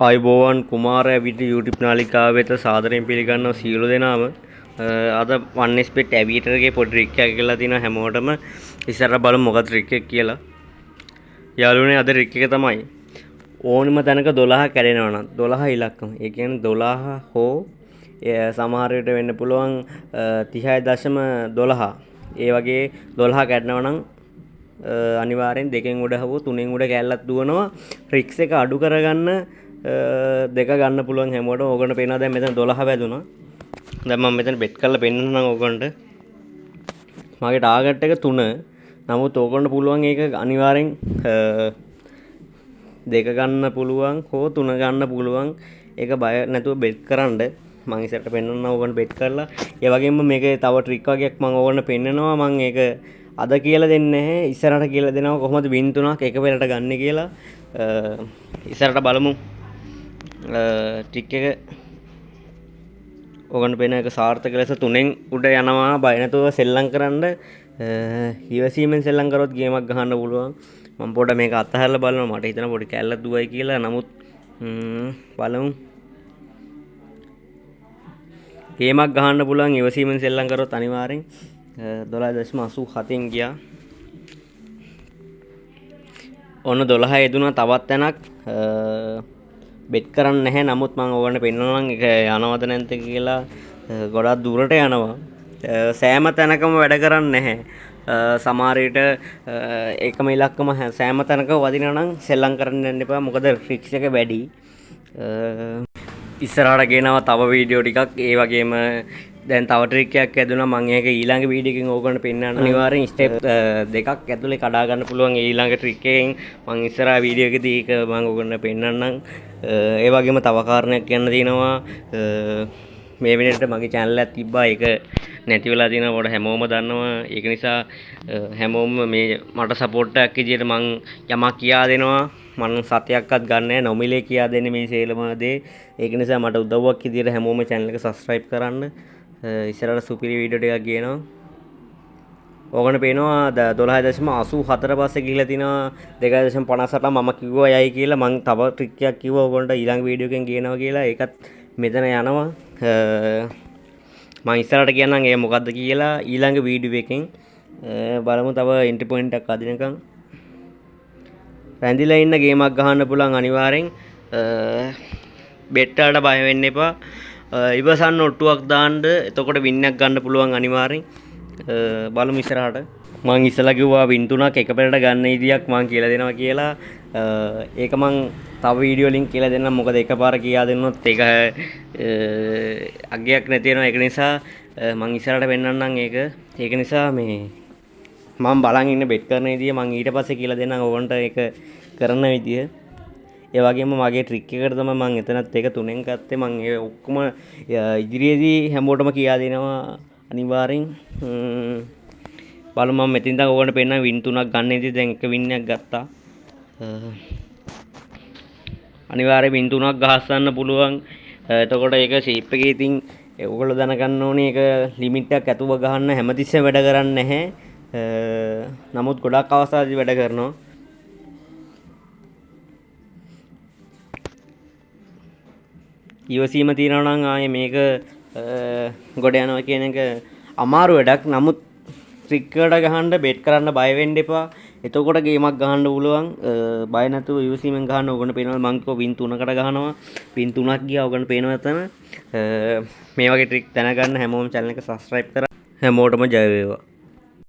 ආයුබෝවන් කුමාර ඇවිත් YouTube නාලිකාව වෙත සාදරයෙන් පිළිගන්නවා සියලු දෙනාම. අද 1xbet ඇවිටර්ගේ පොඩි ට්‍රික් එකක් කියලා තියෙනවා හැමෝටම. ඉස්සරහ බලමු මොකක්ද ට්‍රික් එක කියලා. යාළුවනේ අද ට්‍රික් එක තමයි ඕනම තැනක 12 කැඩෙනවා නම් 12 ඉලක්කම. ඒ කියන්නේ 12 හෝ සමහර විට වෙන්න පුළුවන් 30.12. ඒ වගේ 12 කැඩෙනවා නම් අනිවාර්යෙන් දෙකෙන් උඩ හවෝ තුනෙන් උඩ කැල්ලක් දුවනවා. ට්‍රික්ස් එක අඩු කරගන්න දෙක ගන්න පුළුවන් හැමෝටම. ඕගොල්ලන්ට පේනවා දැන් මෙතන 12 වැදුනා. දැන් මම මෙතන බෙට් කරලා පෙන්නන්නම් ඕගොල්ලන්ට. මගේ ටාගට් එක 3. නමුත් ඕගොල්ලන්ට පුළුවන් ඒක අනිවාර්යෙන් දෙක ගන්න පුළුවන් හෝ 3 ගන්න පුළුවන්. ඒක බය නැතුව බෙට් කරන්න. මම ඉස්සරට පෙන්නන්නම් ඕගොල්ලන්ට බෙට් කරලා. ඒ වගේම මේකේ තව ට්‍රික් වගේක් මම ඕගොල්ලන්ට පෙන්නනවා. මම ඒක අද කියලා දෙන්නේ නැහැ. ඉස්සරහට කියලා දෙනවා කොහොමද වින් 3ක් එක වෙලට ගන්න කියලා. ඉස්සරහට බලමු. ටික් එක ඕගොල්ලන්ට පේන එක සාර්ථක ලෙස 3න් උඩ යනවා. බය නැතුව සෙල්ලම් කරන්න. ඉවසීමෙන් සෙල්ලම් කරොත් ගේමක් ගහන්න පුළුවන්. මම පොඩ්ඩක් මේක අතහැරලා බලනවා. මට හිතෙනවා පොඩි කැල්ලක් දුවයි කියලා. නමුත් බලමු. ගේමක් ගහන්න පුළුවන් ඉවසීමෙන් සෙල්ලම් කරොත් අනිවාර්යෙන් 12.87න් ගියා. ඔන්න 12 යෙදුනා. තවත් තැනක් බෙට් කරන්න නැහැ. නමුත් මම ඕගොල්ලන්ට පෙන්නනවා නම් ඒක යනවද නැද්ද කියලා. ගොඩක් දුරට යනවා. සෑම තැනකම වැඩ කරන්නේ නැහැ. සමහර විට එකම ඉලක්කම සෑම තැනකම වදිනවා නම් සෙල්ලම් කරන්න යන්න එපා. මොකද රිස්ක් එක වැඩි. ඉස්සරහට ගෙනවා තව වීඩියෝ ටිකක්. ඒ වගේම දැන් තව ට්‍රික් එකක් ඇදුණා. මම ඒක ඊළඟ වීඩියෝ එකකින් ඕගොල්ලන්ට පෙන්නන්න. අනිවාර්යෙන් ස්ටෙප් දෙකක් ඇතුලේ කඩා ගන්න පුළුවන් ඊළඟ ට්‍රික් එකෙන්. මම ඉස්සරහා වීඩියෝ එකේදී ඒක මම ඕගොල්ලන්ට පෙන්නන්නම්. ඒ වගේම තව කාරණයක් කියන්න තියෙනවා. මේ වෙනකොට මගේ channel එකක් තිබ්බා. ඒක නැති වෙලා තියෙනවා. පොඩ හැමෝම දන්නවා. ඒක නිසා හැමෝම මේ මට සපෝට් එකක් විදියට මම යමක් කියා දෙනවා. මම සතයක්වත් ගන්න නැහැ. නොමිලේ කියා දෙන්නේ මේ සේලම දේ. ඒක නිසා මට උදව්වක් විදියට හැමෝම channel එක subscribe කරන්න. ඉස්සරහට සුපිරි වීඩියෝ ටිකක් ගේනවා. ඕගොල්ලන්ට පේනවා 12.84 පස්සේ ගිහිලා තිනවා 2.58 මම කිව්වා යයි කියලා. මම තව ට්‍රික් එකක් කිව්වා ඕගොල්ලන්ට ඊළඟ වීඩියෝ එකෙන් ගේනවා කියලා. ඒකත් මෙතන යනවා. මම ඉස්සරහට කියන්නම් ඒ මොකද්ද කියලා ඊළඟ වීඩියෝ එකෙන්. බලමු තව එන්ට්‍රි පොයින්ට් එකක් අදිනකම්. රැඳිලා ඉන්න ගේමක් ගහන්න පුළුවන් අනිවාර්යෙන්. බෙට් වලට බය වෙන්න එපා. ඉවසන්න ඔට්ටුවක් දාන්න. එතකොට වින් එකක් ගන්න පුළුවන් අනිවාර්යෙන්. බලමු ඉස්සරහට. මම ඉස්සලා කිව්වා වින් 3ක් එක පෙරට ගන්න ඉදියක් මම කියලා දෙනවා කියලා. ඒක මම තව වීඩියෝ ලින්ක් කියලා දෙන්නම්. මොකද එකපාර කියා දෙන්නොත් ඒක අගයක් නැති වෙනවා. ඒක නිසා මම ඉස්සරහට පෙන්නන්නම් ඒක. ඒක නිසා මේ මම බලන් ඉන්න බෙට් කරන විදිය මම ඊට පස්සේ කියලා දෙන්නම් ඕගොන්ට ඒක කරන විදිය. ඒ වගේම මගේ ට්‍රික් එකට තමයි මම එතනත් ඒක 3ෙන් ගත්තේ. මම ඒ ඔක්කොම ඉදිරියේදී හැමෝටම කියා දෙනවා අනිවාර්යෙන්. බලමු මම මෙතින් දැන් ඕගොල්ලන්ට පෙන්නන වින් 3ක් ගන්න ඉතින් දැන් එක වින් එකක් ගත්තා. අනිවාර්යෙන් වින් 3ක් ගහස්සන්න පුළුවන්. එතකොට ඒක ෂේප් එකේ ඉතින් ඕගොල්ලෝ දැනගන්න ඕනේ ඒක ලිමිට් එකක් ඇතුව ගහන්න හැමතිස්සෙම වැඩ කරන්නේ නැහැ. නමුත් ගොඩක් අවස්ථාවලදී වැඩ කරනවා. ඉවසීම තියනවා නම් ආයේ මේක ගොඩ යනවා කියන එක අමාරු වැඩක්. නමුත් ට්‍රික් එකට ගහන්න බෙට් කරන්න බය වෙන්න එපා. එතකොට ගේමක් ගහන්න පුළුවන්. බය නැතුව ඉවසීමෙන් ගහන්න. ඕගොල්ලන්ට පේනවා මං කිව්වා වින් 3කට ගහනවා. වින් 3ක් ගියා. ඕගොල්ලන්ට පේනවා එතන. මේ වගේ ට්‍රික් දැනගන්න හැමෝම channel එක subscribe කරා. හැමෝටම ජය වේවා.